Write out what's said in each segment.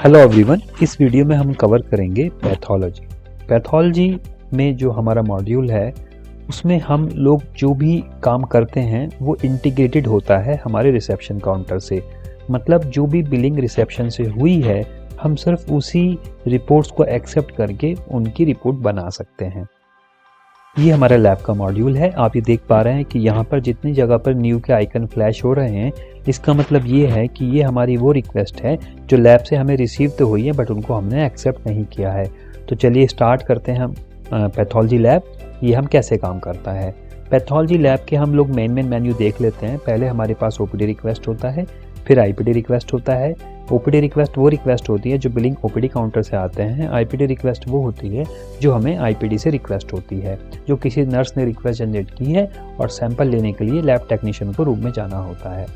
Hello everyone, इस video में हम कवर करेंगे पैथोलॉजी। पैथोलॉजी में जो हमारा मॉड्यूल है उसमें हम लोग जो भी काम करते हैं वो इंटीग्रेटेड होता है हमारे रिसेप्शन काउंटर से। मतलब जो भी बिलिंग रिसेप्शन से हुई है हम सिर्फ उसी रिपोर्ट्स को एक्सेप्ट करके उनकी रिपोर्ट बना सकते हैं। ये हमारा लैब का मॉड्यूल है। आप ये देख पा रहे हैं कि यहाँ पर जितनी जगह पर न्यू के आइकन फ्लैश हो रहे हैं, इसका मतलब ये है कि ये हमारी वो रिक्वेस्ट है जो लैब से हमें रिसीव तो हुई है बट उनको हमने एक्सेप्ट नहीं किया है। तो चलिए स्टार्ट करते हैं हम पैथोलॉजी लैब। ये हम कैसे काम करता है। पैथोलॉजी लैब के हम लोग मेन मेन्यू देख लेते हैं। पहले हमारे पास ओपीडी रिक्वेस्ट होता है, फिर आईपीडी रिक्वेस्ट होता है। ओपीडी रिक्वेस्ट वो रिक्वेस्ट होती है जो बिलिंग ओपीडी काउंटर से आते हैं। आईपीडी रिक्वेस्ट वो होती है जो हमें आईपीडी से रिक्वेस्ट होती है, जो किसी नर्स ने रिक्वेस्ट जनरेट की है और सैंपल लेने के लिए लैब टेक्नीशियन को रूम में जाना होता है।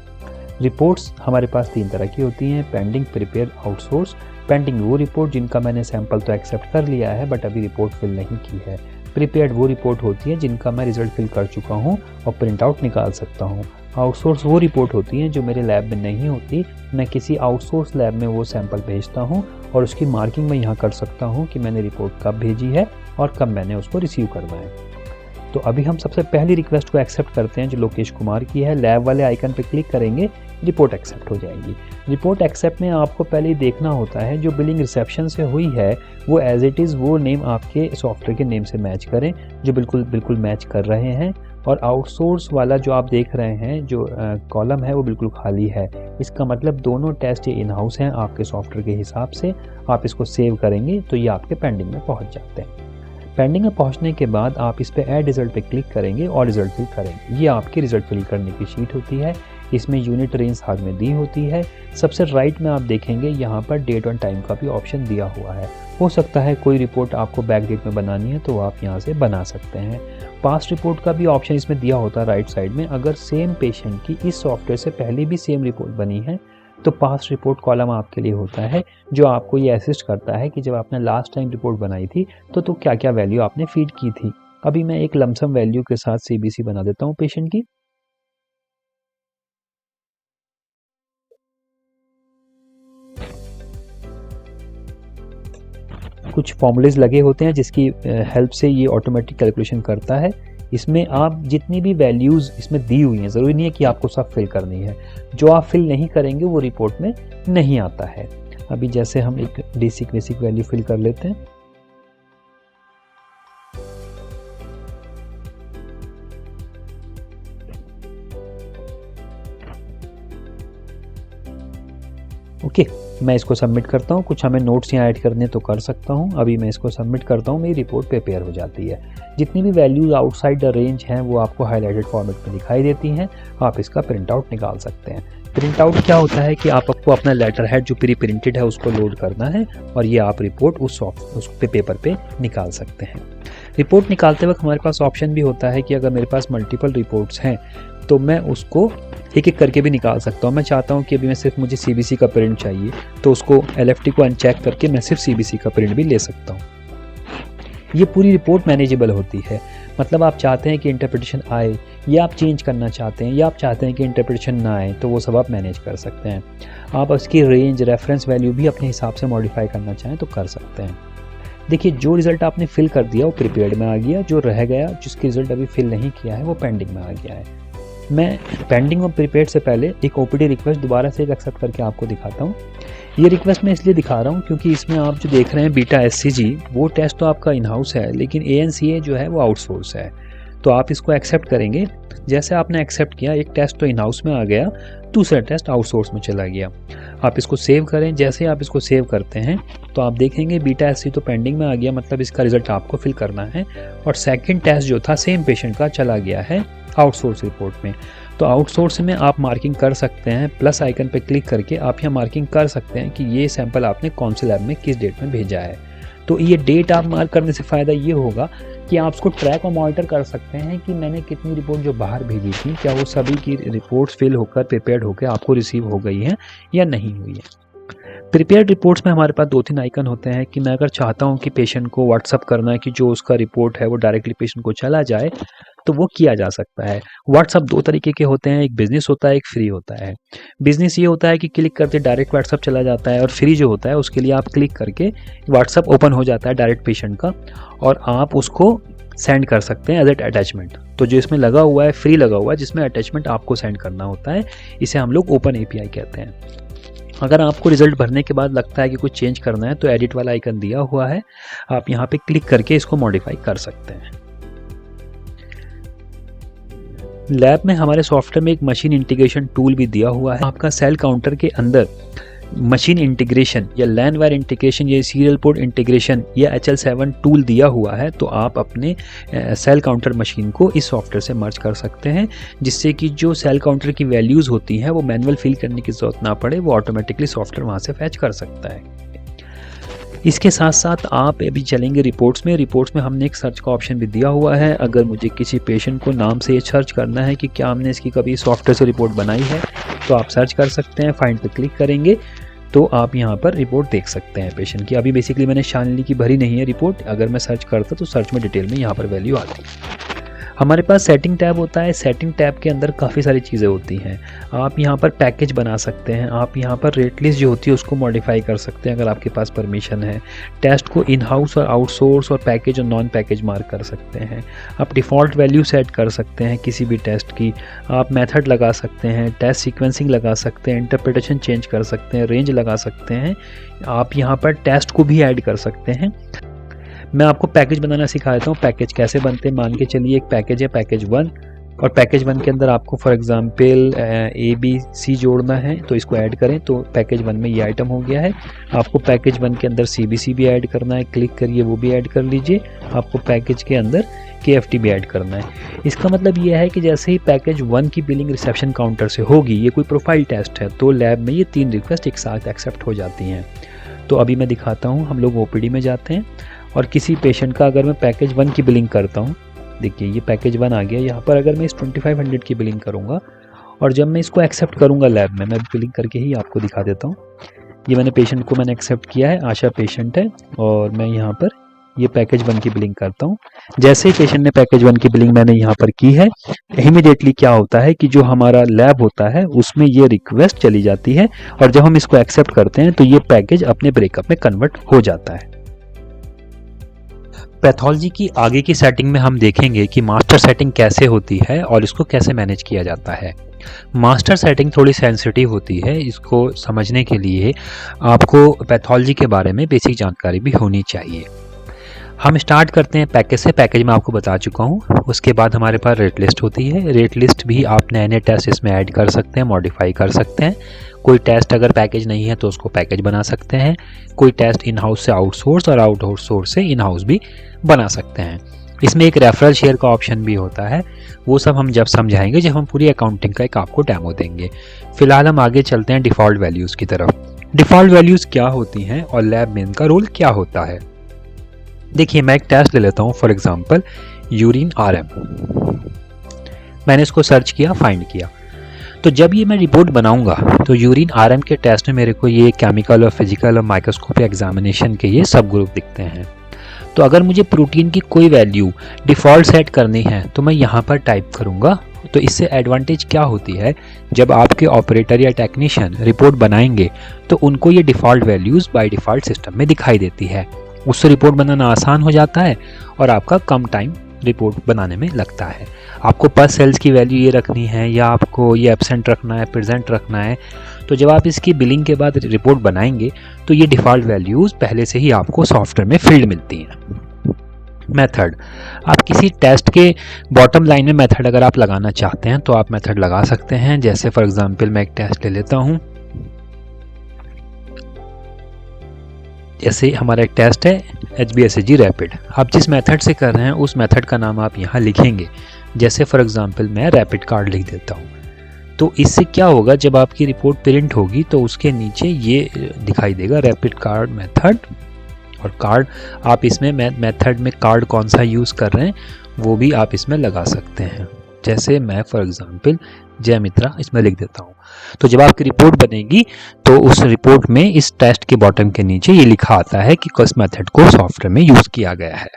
रिपोर्ट्स हमारे पास 3 तरह की होती हैं, पेंडिंग, प्रिपेयर, आउटसोर्स। पेंडिंग वो रिपोर्ट जिनका मैंने सैंपल तो एक्सेप्ट कर लिया है बट अभी रिपोर्ट फिल नहीं की है। प्रिपेयर्ड वो रिपोर्ट होती है जिनका मैं रिजल्ट फिल कर चुका हूँ और प्रिंट आउट निकाल सकता हूँ। आउटसोर्स वो रिपोर्ट होती हैं जो मेरे लैब में नहीं होती, मैं किसी आउटसोर्स लैब में वो सैंपल भेजता हूँ और उसकी मार्किंग मैं यहाँ कर सकता हूँ कि मैंने रिपोर्ट कब भेजी है और कब मैंने उसको रिसीव करना है। तो अभी हम सबसे पहली रिक्वेस्ट को एक्सेप्ट करते हैं जो लोकेश कुमार की है। लैब वाले आइकन पर क्लिक करेंगे, रिपोर्ट एक्सेप्ट हो जाएगी। रिपोर्ट एक्सेप्ट में आपको पहले ही देखना होता है जो बिलिंग रिसेप्शन से हुई है वो एज इट इज़ वो नेम आपके सॉफ्टवेयर के नेम से मैच करें, जो बिल्कुल मैच कर रहे हैं। और आउटसोर्स वाला जो आप देख रहे हैं जो कॉलम है वो बिल्कुल खाली है। इसका मतलब दोनों टेस्ट ये इन हाउस हैं आपके सॉफ्टवेयर के हिसाब से। आप इसको सेव करेंगे तो ये आपके पेंडिंग में पहुंच जाते हैं। पेंडिंग में पहुंचने के बाद आप इस पे ऐड रिजल्ट पे क्लिक करेंगे और रिजल्ट फिल करेंगे। ये आपकी रिजल्ट फिल करने की शीट होती है। इसमें यूनिट रेंज भाग में दी होती है। सबसे राइट में आप देखेंगे यहाँ पर डेट और टाइम का भी ऑप्शन दिया हुआ है। हो सकता है कोई रिपोर्ट आपको बैक डेट में बनानी है तो आप यहाँ से बना सकते हैं। पास्ट रिपोर्ट का भी ऑप्शन इसमें दिया होता है राइट साइड में। अगर सेम पेशेंट की इस सॉफ्टवेयर से पहले भी सेम रिपोर्ट बनी है तो पास्ट रिपोर्ट कॉलम आपके लिए होता है जो आपको ये असिस्ट करता है कि जब आपने लास्ट टाइम रिपोर्ट बनाई थी तो क्या क्या वैल्यू आपने फीड की थी। अभी मैं एक लमसम वैल्यू के साथ सीबीसी बना देता हूँ पेशेंट की। कुछ फॉर्मूलेज लगे होते हैं जिसकी हेल्प से ये ऑटोमेटिक कैलकुलेशन करता है। इसमें आप जितनी भी वैल्यूज़ इसमें दी हुई हैं, ज़रूरी नहीं है कि आपको सब फिल करनी है। जो आप फिल नहीं करेंगे वो रिपोर्ट में नहीं आता है। अभी जैसे हम एक बेसिक वैल्यू फिल कर लेते हैं। ओके, मैं इसको सबमिट करता हूँ। कुछ हमें नोट्स यहाँ ऐड करने तो कर सकता हूँ। अभी मैं इसको सबमिट करता हूँ, मेरी रिपोर्ट प्रिपेयर हो जाती है। जितनी भी वैल्यूज आउटसाइड द रेंज हैं वो आपको हाईलाइटेड फॉर्मेट में दिखाई देती हैं। आप इसका प्रिंट आउट निकाल सकते हैं। प्रिंट आउट क्या होता है कि आपको अपना लेटर हेड जो प्री प्रिंटेड है उसको लोड करना है और ये आप रिपोर्ट उस पेपर पे निकाल सकते हैं। रिपोर्ट निकालते वक्त हमारे पास ऑप्शन भी होता है कि अगर मेरे पास मल्टीपल रिपोर्ट्स हैं तो मैं उसको एक करके भी निकाल सकता हूँ। मैं चाहता हूँ कि अभी मैं सिर्फ मुझे सीबीसी का प्रिंट चाहिए तो उसको एलएफटी को अनचेक करके मैं सिर्फ सीबीसी का प्रिंट भी ले सकता हूँ। ये पूरी रिपोर्ट मैनेजेबल होती है। मतलब आप चाहते हैं कि इंटरप्रिटेशन आए या आप चेंज करना चाहते हैं या आप चाहते हैं कि इंटरप्रिटेशन ना आए तो वो सब आप मैनेज कर सकते हैं। आप उसकी रेंज रेफरेंस वैल्यू भी अपने हिसाब से मॉडिफाई करना चाहें तो कर सकते हैं। देखिए, जो रिज़ल्ट आपने फिल कर दिया वो प्रिपेयर्ड में आ गया, जो रह गया जिसकी रिज़ल्ट अभी फिल नहीं किया है वो पेंडिंग में आ गया है। मैं पेंडिंग और प्रिपेयर्ड से पहले एक ओपीडी रिक्वेस्ट दोबारा से एक एक्सेप्ट करके आपको दिखाता हूँ। ये रिक्वेस्ट मैं इसलिए दिखा रहा हूँ क्योंकि इसमें आप जो देख रहे हैं बीटा एससीजी वो टेस्ट तो आपका इन हाउस है लेकिन एएनसीए जो है वो आउटसोर्स है। तो आप इसको एक्सेप्ट करेंगे। जैसे आपने एक्सेप्ट किया एक टेस्ट तो इन हाउस में आ गया, दूसरा टेस्ट आउटसोर्स में चला गया। आप इसको सेव करें। जैसे आप इसको सेव करते हैं तो आप देखेंगे बीटा एससी तो पेंडिंग में आ गया, मतलब इसका रिजल्ट आपको फिल करना है। और सेकंड टेस्ट जो था सेम पेशेंट का चला गया है आउटसोर्स रिपोर्ट में। तो आउटसोर्स में आप मार्किंग कर सकते हैं। प्लस आइकन पे क्लिक करके आप यहाँ मार्किंग कर सकते हैं कि ये सैंपल आपने कौन से लैब में किस डेट में भेजा है। तो ये डेट आप मार्क करने से फ़ायदा ये होगा कि आप उसको ट्रैक और मॉनिटर कर सकते हैं कि मैंने कितनी रिपोर्ट जो बाहर भेजी थी क्या वो सभी की रिपोर्ट्स फिल होकर प्रिपेयर्ड होकर आपको रिसीव हो गई हैं या नहीं हुई है। प्रिपेयर्ड रिपोर्ट्स में हमारे पास 2-3 आइकन होते हैं कि मैं अगर चाहता हूं कि पेशेंट को व्हाट्सअप करना है कि जो उसका रिपोर्ट है वो डायरेक्टली पेशेंट को चला जाए तो वो किया जा सकता है। व्हाट्सअप दो तरीके के होते हैं, एक बिजनेस होता है, एक फ्री होता है। बिजनेस ये होता है कि क्लिक करते डायरेक्ट व्हाट्सअप चला जाता है, और फ्री जो होता है उसके लिए आप क्लिक करके व्हाट्सअप ओपन हो जाता है डायरेक्ट पेशेंट का, और आप उसको सेंड कर सकते हैं एज एट अटैचमेंट। तो जो इसमें लगा हुआ है, फ्री लगा हुआ है, जिसमें अटैचमेंट आपको सेंड करना होता है, इसे हम लोग ओपन एपीआई कहते हैं। अगर आपको रिजल्ट भरने के बाद लगता है कि कुछ चेंज करना है तो एडिट वाला आइकन दिया हुआ है, आप यहाँ पे क्लिक करके इसको मॉडिफाई कर सकते हैं। लैब में हमारे सॉफ्टवेयर में एक मशीन इंटीग्रेशन टूल भी दिया हुआ है। आपका सेल काउंटर के अंदर मशीन इंटीग्रेशन या लैन वायर इंटीग्रेशन या सीरियल पोर्ट इंटीग्रेशन या HL7 टूल दिया हुआ है, तो आप अपने सेल काउंटर मशीन को इस सॉफ्टवेयर से मर्ज कर सकते हैं, जिससे कि जो सेल काउंटर की वैल्यूज़ होती हैं वो मैनुअल फिल करने की ज़रूरत ना पड़े, वो ऑटोमेटिकली सॉफ्टवेयर वहाँ से फैच कर सकता है। इसके साथ साथ आप अभी चलेंगे रिपोर्ट्स में हमने एक सर्च का ऑप्शन भी दिया हुआ है। अगर मुझे किसी पेशेंट को नाम से सर्च करना है कि क्या हमने इसकी कभी सॉफ्टवेयर से रिपोर्ट बनाई है, तो आप सर्च कर सकते हैं। फाइंड पे क्लिक करेंगे तो आप यहाँ पर रिपोर्ट देख सकते हैं पेशेंट की। अभी बेसिकली मैंने शानली की भरी नहीं है रिपोर्ट, अगर मैं सर्च करता तो सर्च में डिटेल में यहाँ पर वैल्यू आती। हमारे पास सेटिंग टैब होता है। सेटिंग टैब के अंदर काफ़ी सारी चीज़ें होती हैं। आप यहाँ पर पैकेज बना सकते हैं, आप यहाँ पर रेट लिस्ट जो होती है उसको मॉडिफाई कर सकते हैं अगर आपके पास परमिशन है। टेस्ट को इन हाउस और आउटसोर्स और पैकेज और नॉन पैकेज मार्क कर सकते हैं। आप डिफ़ॉल्ट वैल्यू सेट कर सकते हैं किसी भी टेस्ट की। आप मेथड लगा सकते हैं, टेस्ट सीक्वेंसिंग लगा सकते हैं, इंटरप्रिटेशन चेंज कर सकते हैं, रेंज लगा सकते हैं। आप यहाँ पर टेस्ट को भी ऐड कर सकते हैं। मैं आपको पैकेज बनाना सिखा देता हूँ। पैकेज कैसे बनते हैं, मान के चलिए एक पैकेज है पैकेज 1, और पैकेज 1 के अंदर आपको फॉर एग्जांपल ABC जोड़ना है, तो इसको ऐड करें तो पैकेज 1 में ये आइटम हो गया है। आपको पैकेज 1 के अंदर CBC भी ऐड करना है, क्लिक करिए वो भी ऐड कर लीजिए। आपको पैकेज के अंदर KFT भी ऐड करना है। इसका मतलब ये है कि जैसे ही पैकेज 1 की बिलिंग रिसेप्शन काउंटर से होगी, ये कोई प्रोफाइल टेस्ट है, तो लैब में ये 3 रिक्वेस्ट एक साथ एक्सेप्ट हो जाती हैं। तो अभी मैं दिखाता हूँ, हम लोग OPD में जाते हैं और किसी पेशेंट का अगर मैं पैकेज 1 की बिलिंग करता हूँ, देखिए ये पैकेज 1 आ गया। यहाँ पर अगर मैं इस 2500 की बिलिंग करूँगा और जब मैं इसको एक्सेप्ट करूँगा लैब में, मैं बिलिंग करके ही आपको दिखा देता हूँ। ये मैंने पेशेंट को एक्सेप्ट किया है, आशा पेशेंट है, और मैं यहाँ पर ये पैकेज 1 की बिलिंग करता हूँ। जैसे ही पेशेंट ने पैकेज 1 की बिलिंग मैंने यहाँ पर की है, इमीडिएटली क्या होता है कि जो हमारा लैब होता है उसमें ये रिक्वेस्ट चली जाती है, और जब हम इसको एक्सेप्ट करते हैं तो ये पैकेज अपने ब्रेकअप में कन्वर्ट हो जाता है। पैथोलॉजी की आगे की सेटिंग में हम देखेंगे कि मास्टर सेटिंग कैसे होती है और इसको कैसे मैनेज किया जाता है। मास्टर सेटिंग थोड़ी सेंसिटिव होती है, इसको समझने के लिए आपको पैथोलॉजी के बारे में बेसिक जानकारी भी होनी चाहिए। हम स्टार्ट करते हैं पैकेज से। पैकेज में आपको बता चुका हूँ। उसके बाद हमारे पास रेट लिस्ट होती है। रेट लिस्ट भी आप नए नए टेस्ट इसमें ऐड कर सकते हैं, मॉडिफाई कर सकते हैं। कोई टेस्ट अगर पैकेज नहीं है तो उसको पैकेज बना सकते हैं। कोई टेस्ट इन हाउस से आउटसोर्स और आउटसोर्स से इन हाउस भी बना सकते हैं। इसमें एक रेफरल शेयर का ऑप्शन भी होता है, वो सब हम जब समझाएंगे, जब हम पूरी अकाउंटिंग का एक आपको डेमो देंगे। फिलहाल हम आगे चलते हैं डिफ़ॉल्ट वैल्यूज़ की तरफ। डिफ़ॉल्ट वैल्यूज़ क्या होती हैं और लैब में इनका रोल क्या होता है। देखिए मैं एक टेस्ट ले लेता हूँ, फॉर एग्जांपल यूरिन RM। मैंने इसको सर्च किया, फाइंड किया, तो जब ये मैं रिपोर्ट बनाऊंगा तो यूरिन RM के टेस्ट में मेरे को ये केमिकल और फिजिकल और माइक्रोस्कोपिक एग्जामिनेशन के ये सब ग्रुप दिखते हैं। तो अगर मुझे प्रोटीन की कोई वैल्यू डिफ़ॉल्ट सेट करनी है तो मैं यहाँ पर टाइप करूँगा। तो इससे एडवांटेज क्या होती है, जब आपके ऑपरेटर या टेक्नीशियन रिपोर्ट बनाएंगे तो उनको ये default values by default system में दिखाई देती है। उससे रिपोर्ट बनाना आसान हो जाता है और आपका कम टाइम रिपोर्ट बनाने में लगता है। आपको पर सेल्स की वैल्यू ये रखनी है या आपको ये एब्सेंट रखना है, प्रेजेंट रखना है, तो जब आप इसकी बिलिंग के बाद रिपोर्ट बनाएंगे तो ये डिफ़ॉल्ट वैल्यूज़ पहले से ही आपको सॉफ्टवेयर में फील्ड मिलती हैं। मेथड, आप किसी टेस्ट के बॉटम लाइन में मेथड अगर आप लगाना चाहते हैं तो आप मेथड लगा सकते हैं। जैसे फॉर एग्जांपल मैं एक टेस्ट ले लेता हूँ। जैसे हमारा एक टेस्ट है HbSAg रैपिड। आप जिस मेथड से कर रहे हैं उस मेथड का नाम आप यहाँ लिखेंगे। जैसे फॉर एग्जांपल मैं रैपिड कार्ड लिख देता हूँ। तो इससे क्या होगा, जब आपकी रिपोर्ट प्रिंट होगी तो उसके नीचे ये दिखाई देगा रैपिड कार्ड मेथड, और कार्ड आप इसमें मेथड में कार्ड कौन सा यूज़ कर रहे हैं वो भी आप इसमें लगा सकते हैं। जैसे मैं फॉर एग्जांपल जयमित्रा इसमें लिख देता हूँ। तो जब आपकी रिपोर्ट बनेगी तो उस रिपोर्ट में इस टेस्ट के बॉटम के नीचे ये लिखा आता है कि किस मेथड को सॉफ्टवेयर में यूज़ किया गया है।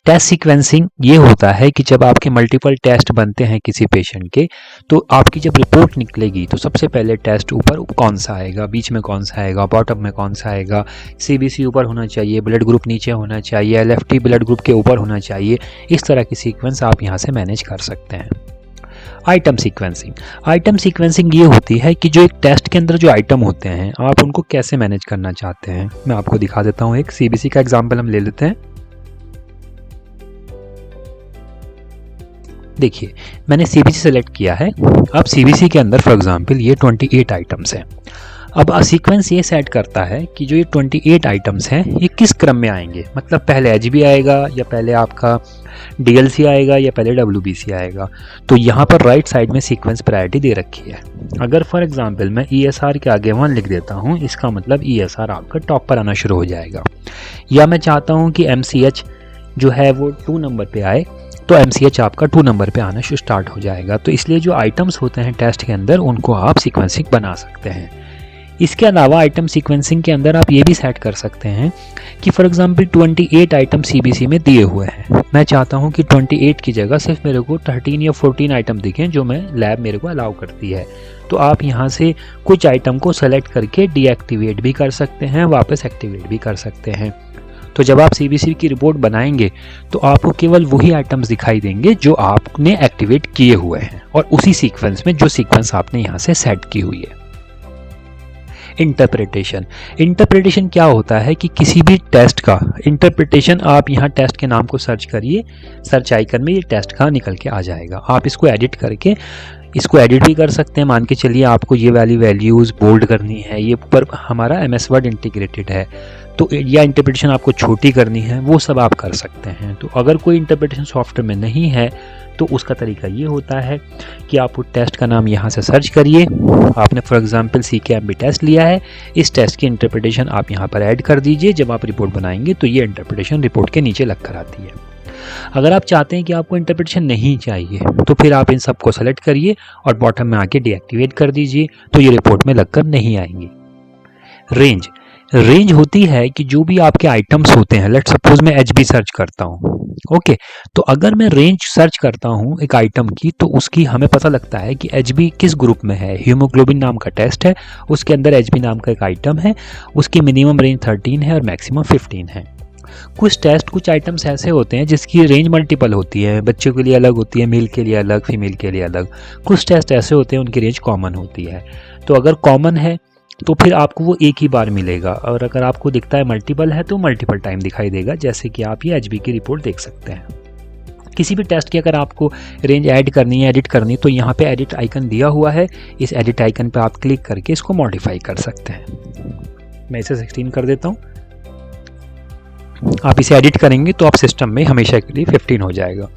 टेस्ट सीक्वेंसिंग ये होता है कि जब आपके मल्टीपल टेस्ट बनते हैं किसी पेशेंट के, तो आपकी जब रिपोर्ट निकलेगी तो सबसे पहले टेस्ट ऊपर कौन सा आएगा, बीच में कौन सा आएगा, बॉटम में कौन सा आएगा, सीबीसी ऊपर होना चाहिए, ब्लड ग्रुप नीचे होना चाहिए, एलएफटी ब्लड ग्रुप के ऊपर होना चाहिए। इस तरह की सीक्वेंस आप यहाँ से मैनेज कर सकते हैं। आइटम सीक्वेंसिंग, आइटम सीक्वेंसिंग ये होती है कि जो एक टेस्ट के अंदर जो आइटम होते हैं आप उनको कैसे मैनेज करना चाहते हैं। मैं आपको दिखा देता हूँ, एक सीबीसी का एग्जाम्पल हम ले लेते हैं। देखिए मैंने सीबीसी सेलेक्ट किया है। अब सीबीसी के अंदर फॉर एग्जांपल ये 28 आइटम्स हैं। अब सीक्वेंस ये सेट करता है कि जो ये 28 आइटम्स हैं ये किस क्रम में आएंगे, मतलब पहले एचबी आएगा या पहले आपका डीएलसी आएगा या पहले डब्ल्यूबीसी आएगा। तो यहाँ पर राइट साइड में सीक्वेंस प्रायोरिटी दे रखी है। अगर फॉर एग्जांपल मैं ईएसआर के आगे 1 लिख देता हूँ, इसका मतलब ईएसआर आपका टॉप पर आना शुरू हो जाएगा। या मैं चाहता हूँ कि एमसीएच जो है वो 2 नंबर पे आए, तो एमसीएच आपका 2 नंबर पे आना स्टार्ट हो जाएगा। तो इसलिए जो आइटम्स होते हैं टेस्ट के अंदर उनको आप सीक्वेंसिंग बना सकते हैं। इसके अलावा आइटम सीक्वेंसिंग के अंदर आप ये भी सेट कर सकते हैं कि फॉर एग्जांपल 28 आइटम सीबीसी में दिए हुए हैं, मैं चाहता हूँ कि 28 की जगह सिर्फ मेरे को 13 या 14 आइटम दिखें जो मैं लैब मेरे को अलाउ करती है। तो आप यहाँ से कुछ आइटम को सेलेक्ट करके डीएक्टिवेट भी कर सकते हैं, वापस एक्टिवेट भी कर सकते हैं। तो जब आप सीबीसी की रिपोर्ट बनाएंगे तो आपको केवल वही आइटम्स दिखाई देंगे जो आपने एक्टिवेट किए हुए हैं और उसी सीक्वेंस में जो सीक्वेंस आपने यहाँ से सेट की हुई है। इंटरप्रिटेशन, इंटरप्रिटेशन क्या होता है कि किसी भी टेस्ट का इंटरप्रिटेशन, आप यहाँ टेस्ट के नाम को सर्च करिए, सर्च आइकन में ये टेस्ट का निकल के आ जाएगा। आप इसको एडिट करके इसको एडिट भी कर सकते हैं। मान के चलिए आपको ये वाली वैल्यूज़ बोल्ड करनी है, ये ऊपर हमारा एमएस वर्ड इंटीग्रेटेड है, तो या इंटरप्रिटेशन आपको छोटी करनी है, वो सब आप कर सकते हैं। तो अगर कोई इंटरप्रिटेशन सॉफ्टवेयर में नहीं है तो उसका तरीका ये होता है कि आप उस टेस्ट का नाम यहाँ से सर्च करिए। आपने फॉर एग्जांपल CKMB टेस्ट लिया है, इस टेस्ट की इंटरप्रिटेशन आप यहाँ पर ऐड कर दीजिए। जब आप रिपोर्ट बनाएंगे तो ये इंटरप्रिटेशन रिपोर्ट के नीचे लग कर आती है। अगर आप चाहते हैं कि आपको इंटरप्रिटेशन नहीं चाहिए तो फिर आप इन सब को सेलेक्ट करिए और बॉटम में आके डीएक्टिवेट कर दीजिए, तो ये रिपोर्ट में लगकर नहीं आएंगी। रेंज, रेंज होती है कि जो भी आपके आइटम्स होते हैं, लेट्स सपोज मैं एचबी सर्च करता हूँ, ओके, तो अगर मैं रेंज सर्च करता हूँ एक आइटम की तो उसकी हमें पता लगता है कि एचबी किस ग्रुप में है। हीमोग्लोबिन नाम का टेस्ट है, उसके अंदर एचबी नाम का एक आइटम है, उसकी मिनिमम रेंज 13 है और मैक्सिमम 15 है। कुछ टेस्ट, कुछ आइटम्स ऐसे होते हैं जिसकी रेंज मल्टीपल होती है, बच्चों के लिए अलग होती है, मेल के लिए अलग, फीमेल के लिए अलग। कुछ टेस्ट ऐसे होते हैं उनकी रेंज कॉमन होती है। तो अगर कॉमन है तो फिर आपको वो एक ही बार मिलेगा, और अगर आपको दिखता है मल्टीपल है तो मल्टीपल टाइम दिखाई देगा, जैसे कि आप ये एचबी की रिपोर्ट देख सकते हैं। किसी भी टेस्ट की अगर आपको रेंज ऐड करनी है, एडिट करनी है, तो यहाँ पे एडिट आइकन दिया हुआ है, इस एडिट आइकन पे आप क्लिक करके इसको मॉडिफाई कर सकते हैं। मैं इसे 16 कर देता हूँ। आप इसे एडिट करेंगे तो आप सिस्टम में हमेशा के लिए 15 हो जाएगा।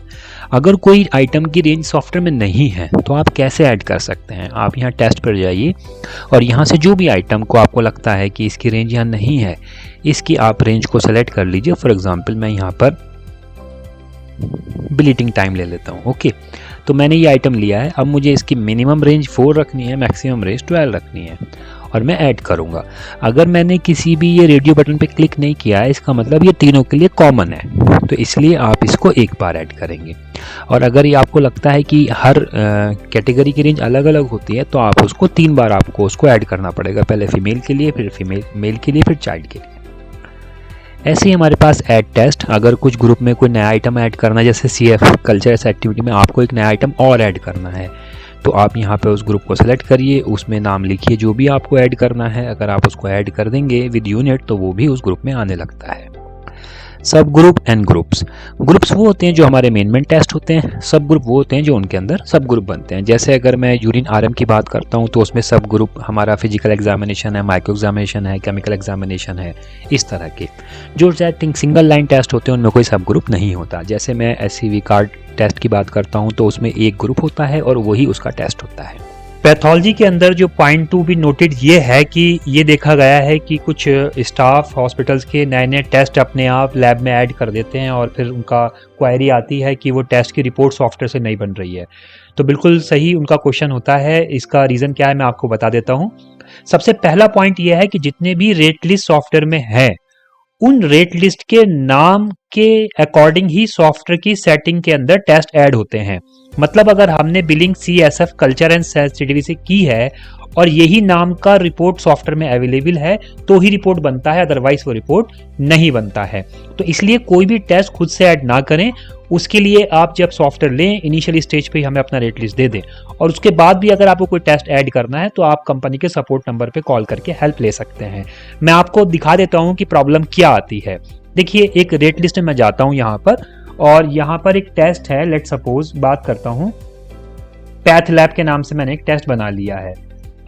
अगर कोई आइटम की रेंज सॉफ्टवेयर में नहीं है तो आप कैसे ऐड कर सकते हैं। आप यहाँ टेस्ट पर जाइए और यहाँ से जो भी आइटम को आपको लगता है कि इसकी रेंज यहाँ नहीं है, इसकी आप रेंज को सेलेक्ट कर लीजिए। फॉर एग्जांपल मैं यहाँ पर ब्लीडिंग टाइम ले लेता हूँ, ओके। तो मैंने ये आइटम लिया है, अब मुझे इसकी मिनिमम रेंज 4 रखनी है, मैक्सिमम रेंज 12 रखनी है और मैं ऐड करूँगा। अगर मैंने किसी भी ये रेडियो बटन पे क्लिक नहीं किया है, इसका मतलब ये तीनों के लिए कॉमन है, तो इसलिए आप इसको एक बार ऐड करेंगे। और अगर ये आपको लगता है कि हर कैटेगरी की रेंज अलग अलग होती है तो आप उसको 3 बार आपको उसको ऐड करना पड़ेगा, पहले फीमेल के लिए, फिर मेल के लिए, फिर चाइल्ड के लिए। ऐसे ही हमारे पास ऐड टेस्ट, अगर कुछ ग्रुप में कोई नया आइटम ऐड करना है, जैसे CF कल्चरस एक्टिविटी में आपको एक नया आइटम और ऐड करना है, तो आप यहाँ पे उस ग्रुप को सेलेक्ट करिए, उसमें नाम लिखिए जो भी आपको ऐड करना है। अगर आप उसको ऐड कर देंगे विद यूनिट तो वो भी उस ग्रुप में आने लगता है। सब ग्रुप एंड ग्रुप्स, ग्रुप्स वो होते हैं जो हमारे मेन टेस्ट होते हैं, सब ग्रुप वो होते हैं जो उनके अंदर सब ग्रुप बनते हैं। जैसे अगर मैं यूरिन RM की बात करता हूँ तो उसमें सब ग्रुप हमारा फिजिकल एग्जामिनेशन है, माइक्रो एग्जामिनेशन है, केमिकल एग्जामिनेशन है, इस तरह के। जो सिंगल लाइन टेस्ट होते हैं उनमें कोई सब ग्रुप नहीं होता। जैसे मैं SCV कार्ड टेस्ट की बात करता हूँ तो उसमें एक ग्रुप होता है और वही उसका टेस्ट होता है। पैथोलॉजी के अंदर जो पॉइंट टू बी नोटेड ये है कि ये देखा गया है कि कुछ स्टाफ हॉस्पिटल्स के नए नए टेस्ट अपने आप लैब में ऐड कर देते हैं और फिर उनका क्वेरी आती है कि वो टेस्ट की रिपोर्ट सॉफ्टवेयर से नहीं बन रही है। तो बिल्कुल सही उनका क्वेश्चन होता है। इसका रीज़न क्या है मैं आपको बता देता हूँ। सबसे पहला पॉइंट ये है कि जितने भी रेट लिस्ट सॉफ्टवेयर में है उन रेट लिस्ट के नाम के अकॉर्डिंग ही सॉफ्टवेयर की सेटिंग के अंदर टेस्ट ऐड होते हैं। मतलब अगर हमने billing CSF culture and sensitivity से की है और यही नाम का रिपोर्ट सॉफ्टवेयर में अवेलेबल है तो ही रिपोर्ट बनता है, अदरवाइज वो रिपोर्ट नहीं बनता है। तो इसलिए कोई भी टेस्ट खुद से ऐड ना करें। उसके लिए आप जब सॉफ्टवेयर लें इनिशियल स्टेज पे ही हमें अपना रेट लिस्ट दे दें, और उसके बाद भी अगर आपको कोई टेस्ट ऐड करना है तो आप कंपनी के सपोर्ट नंबर पे कॉल करके हेल्प ले सकते हैं। मैं आपको दिखा देता हूं कि प्रॉब्लम क्या आती है। देखिए, एक रेट लिस्ट में मैं जाता हूं यहाँ पर, और यहाँ पर एक टेस्ट है। लेट सपोज बात करता हूँ, पैथ लैब के नाम से मैंने एक टेस्ट बना लिया है।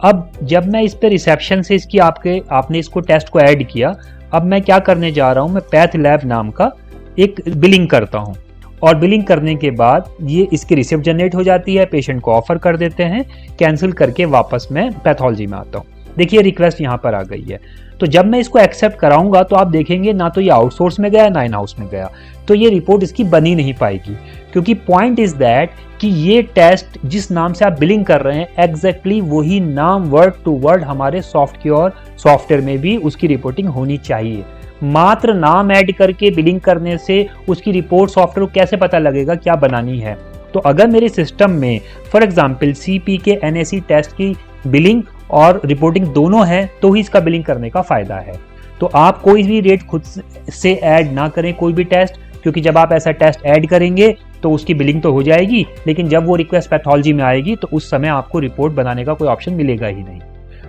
अब जब मैं इस पे रिसेप्शन से इसकी आपने इसको टेस्ट को ऐड किया, अब मैं क्या करने जा रहा हूं, मैं पैथ लैब नाम का एक बिलिंग करता हूं, और बिलिंग करने के बाद ये इसकी रिसिप्ट जनरेट हो जाती है, पेशेंट को ऑफर कर देते हैं, कैंसिल करके वापस मैं पैथोलॉजी में आता हूँ। देखिए रिक्वेस्ट यहाँ पर आ गई है। तो जब मैं इसको एक्सेप्ट कराऊंगा तो आप देखेंगे ना तो ये आउटसोर्स में गया ना इन हाउस में गया, तो ये रिपोर्ट इसकी बनी नहीं पाएगी। क्योंकि पॉइंट इज दैट कि ये टेस्ट जिस नाम से आप बिलिंग कर रहे हैं एग्जैक्टली वही नाम वर्ड टू वर्ड हमारे सॉफ्टवेयर में भी उसकी रिपोर्टिंग होनी चाहिए। मात्र नाम ऐड करके बिलिंग करने से उसकी रिपोर्ट सॉफ्टवेयर को कैसे पता लगेगा क्या बनानी है। तो अगर मेरे सिस्टम में for example CPK NAC test की बिलिंग और रिपोर्टिंग दोनों है तो ही इसका बिलिंग करने का फायदा है। तो आप कोई भी रेट खुद से ऐड ना करें कोई भी टेस्ट, क्योंकि जब आप ऐसा टेस्ट ऐड करेंगे तो उसकी बिलिंग तो हो जाएगी, लेकिन जब वो रिक्वेस्ट पैथोलॉजी में आएगी तो उस समय आपको रिपोर्ट बनाने का कोई ऑप्शन मिलेगा ही नहीं।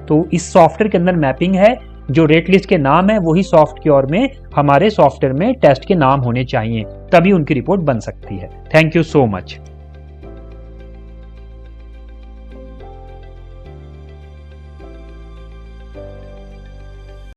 तो इस सॉफ्टवेयर के अंदर मैपिंग है, जो रेट लिस्ट के नाम है वही सॉफ्टवेयर में हमारे सॉफ्टवेयर में टेस्ट के नाम होने चाहिए, तभी उनकी रिपोर्ट बन सकती है। Thank you so much.